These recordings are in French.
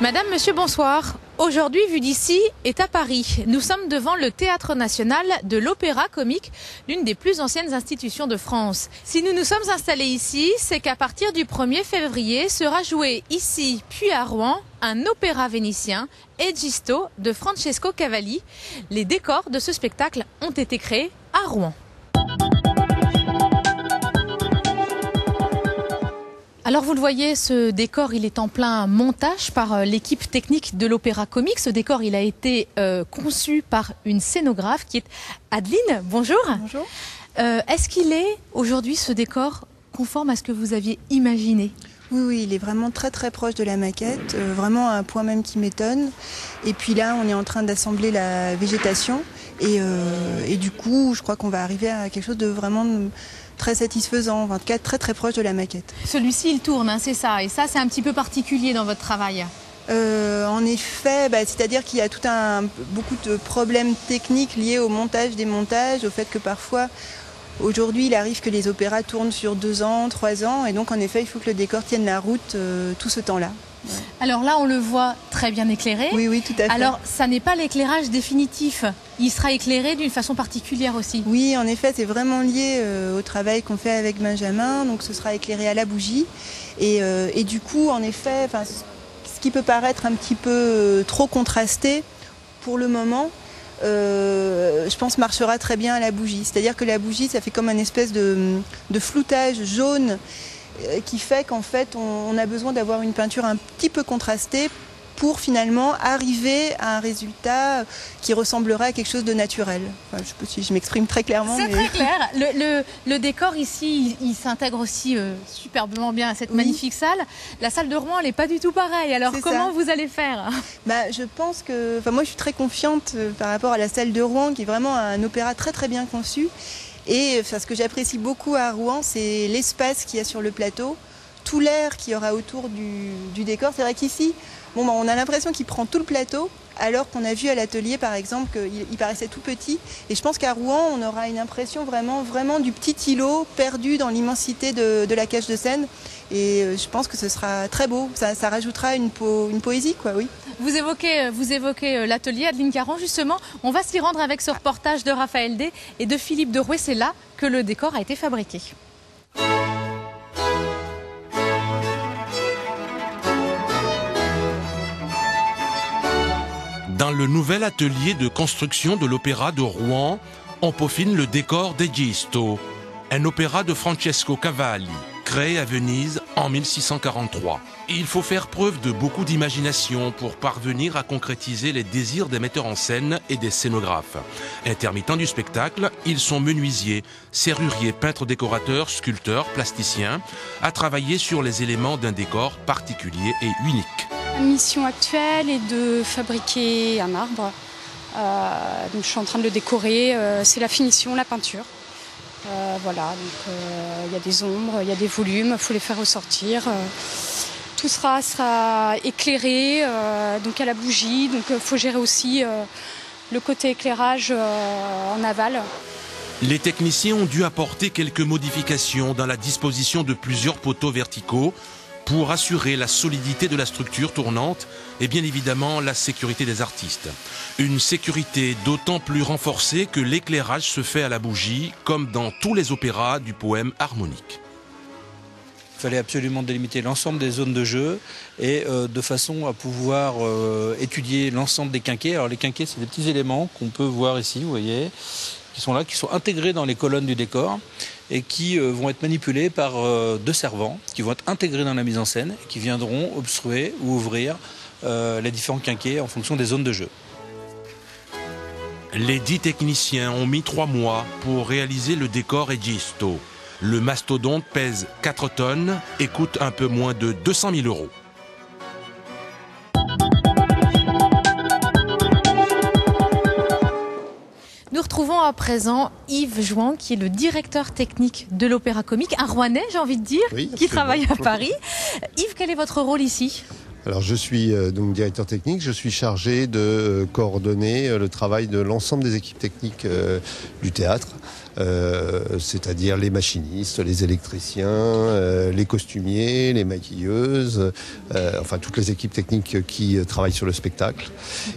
Madame, monsieur, bonsoir. Aujourd'hui, Vue d'ici est à Paris. Nous sommes devant le Théâtre National de l'Opéra Comique, l'une des plus anciennes institutions de France. Si nous nous sommes installés ici, c'est qu'à partir du 1er février sera joué ici, puis à Rouen, un opéra vénitien, Egisto, de Francesco Cavalli. Les décors de ce spectacle ont été créés à Rouen. Alors vous le voyez, ce décor il est en plein montage par l'équipe technique de l'Opéra Comique. Ce décor il a été conçu par une scénographe qui est Adeline. Bonjour. Bonjour. Est-ce qu'il est aujourd'hui ce décor conforme à ce que vous aviez imaginé ? Oui, il est vraiment très proche de la maquette, vraiment à un point même qui m'étonne. Et puis là, on est en train d'assembler la végétation et du coup, je crois qu'on va arriver à quelque chose de vraiment très satisfaisant, en tout cas très proche de la maquette. Celui-ci, il tourne, hein, c'est ça. Et ça, c'est un petit peu particulier dans votre travail. En effet, c'est-à-dire qu'il y a beaucoup de problèmes techniques liés au montage des montages, au fait que parfois, aujourd'hui, il arrive que les opéras tournent sur 2 ans, 3 ans, et donc en effet, il faut que le décor tienne la route tout ce temps-là. Ouais. Alors là, on le voit très bien éclairé. Oui, tout à fait. Alors, ça n'est pas l'éclairage définitif. Il sera éclairé d'une façon particulière aussi. Oui, en effet, c'est vraiment lié au travail qu'on fait avec Benjamin. Donc, ce sera éclairé à la bougie. Et du coup, en effet, ce qui peut paraître un petit peu trop contrasté pour le moment, je pense marchera très bien à la bougie. C'est-à-dire que la bougie, ça fait comme un espèce de floutage jaune qui fait qu'en fait on a besoin d'avoir une peinture un petit peu contrastée pour finalement arriver à un résultat qui ressemblera à quelque chose de naturel. Enfin, je ne sais pas si je m'exprime très clairement. C'est très clair. Le décor ici, il s'intègre aussi superbement bien à cette magnifique salle. La salle de Rouen, elle n'est pas du tout pareille. Alors comment vous allez faire ? Je pense que, moi je suis très confiante par rapport à la salle de Rouen qui est vraiment un opéra très bien conçu. Et ce que j'apprécie beaucoup à Rouen, c'est l'espace qu'il y a sur le plateau, tout l'air qu'il y aura autour du décor. C'est vrai qu'ici, on a l'impression qu'il prend tout le plateau, alors qu'on a vu à l'atelier, par exemple, qu'il paraissait tout petit. Et je pense qu'à Rouen, on aura une impression vraiment du petit îlot perdu dans l'immensité de la cage de scène. Et je pense que ce sera très beau. Ça rajoutera une poésie, quoi, oui. Vous évoquez l'atelier Adeline Caron, justement. On va s'y rendre avec ce reportage de Raphaël D et de Philippe Derouet. C'est là que le décor a été fabriqué. Dans le nouvel atelier de construction de l'Opéra de Rouen, on peaufine le décor d'Egisto, un opéra de Francesco Cavalli, créé à Venise en 1643. Il faut faire preuve de beaucoup d'imagination pour parvenir à concrétiser les désirs des metteurs en scène et des scénographes. Intermittents du spectacle, ils sont menuisiers, serruriers, peintres, décorateurs, sculpteurs, plasticiens, à travailler sur les éléments d'un décor particulier et unique. La mission actuelle est de fabriquer un arbre. Donc je suis en train de le décorer. C'est la finition, la peinture. Voilà, donc il y a des ombres, il y a des volumes, il faut les faire ressortir. Tout sera éclairé donc à la bougie. Donc il faut gérer aussi le côté éclairage en aval. Les techniciens ont dû apporter quelques modifications dans la disposition de plusieurs poteaux verticaux pour assurer la solidité de la structure tournante et bien évidemment la sécurité des artistes. Une sécurité d'autant plus renforcée que l'éclairage se fait à la bougie, comme dans tous les opéras du poème harmonique. Il fallait absolument délimiter l'ensemble des zones de jeu et de façon à pouvoir étudier l'ensemble des quinquets. Alors les quinquets, c'est des petits éléments qu'on peut voir ici, vous voyez, qui sont là, qui sont intégrés dans les colonnes du décor et qui vont être manipulés par 2 servants qui vont être intégrés dans la mise en scène et qui viendront obstruer ou ouvrir les différents quinquets en fonction des zones de jeu. Les 10 techniciens ont mis 3 mois pour réaliser le décor Egisto. Le mastodonte pèse 4 tonnes et coûte un peu moins de 200 000 €. Nous retrouvons à présent Yves Jouan, qui est le directeur technique de l'Opéra Comique, un Rouennais, j'ai envie de dire, oui, qui travaille à Paris. Yves, quel est votre rôle ici ? Alors je suis donc directeur technique, je suis chargé de coordonner le travail de l'ensemble des équipes techniques du théâtre. c'est-à-dire les machinistes, les électriciens, les costumiers, les maquilleuses, enfin toutes les équipes techniques qui travaillent sur le spectacle.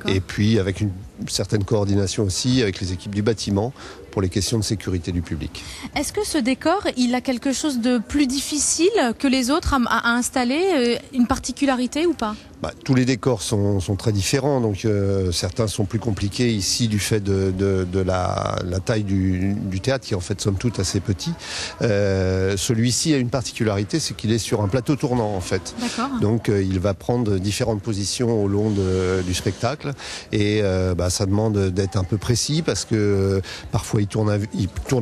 Et puis avec une certaine coordination aussi avec les équipes du bâtiment pour les questions de sécurité du public. Est-ce que ce décor, il a quelque chose de plus difficile que les autres à installer, une particularité ou pas ? Tous les décors sont très différents, donc certains sont plus compliqués ici du fait de la taille du théâtre qui est en fait somme toute assez petit. Celui-ci a une particularité, c'est qu'il est sur un plateau tournant en fait. Donc il va prendre différentes positions au long du spectacle et ça demande d'être un peu précis parce que parfois il tourne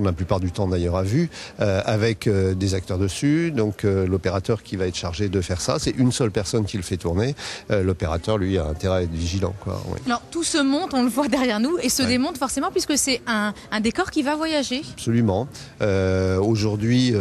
la plupart du temps d'ailleurs à vue avec des acteurs dessus, donc l'opérateur qui va être chargé de faire ça, c'est une seule personne qui le fait tourner. L'opérateur, lui, a intérêt à être vigilant, quoi. Oui. Alors, tout se monte, on le voit derrière nous, et se démonte forcément puisque c'est un décor qui va voyager. Absolument. Aujourd'hui,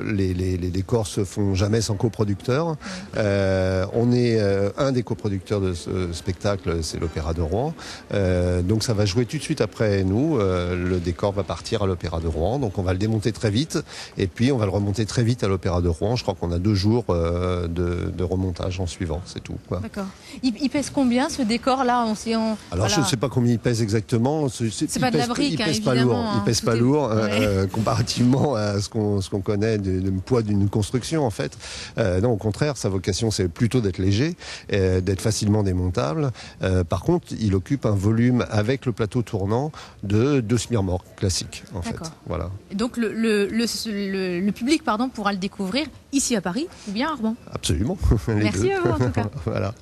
les décors se font jamais sans coproducteur. On est un des coproducteurs de ce spectacle, c'est l'Opéra de Rouen. Donc ça va jouer tout de suite après nous. Le décor va partir à l'Opéra de Rouen, donc on va le démonter très vite, et puis on va le remonter très vite à l'Opéra de Rouen. Je crois qu'on a 2 jours de remontage en suivant, c'est tout. D'accord. Il pèse combien ce décor-là? Alors je ne sais pas combien il pèse exactement. C'est pas de la brique, il pèse pas lourd. Il pèse pas lourd comparativement à ce qu'on connaît du poids d'une construction en fait. Non, au contraire, sa vocation c'est plutôt d'être léger, d'être facilement démontable. Par contre, il occupe un volume avec le plateau tournant de 2 semi-remorques classiques en fait. Voilà. Donc le public pourra le découvrir ici à Paris ou bien à Rouen. Absolument. Merci à vous en tout cas. Voilà.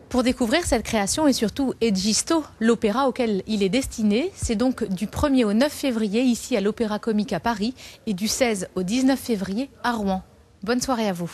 Pour découvrir cette création et surtout Egisto, l'opéra auquel il est destiné, c'est donc du 1er au 9 février ici à l'Opéra Comique à Paris et du 16 au 19 février à Rouen. Bonne soirée à vous.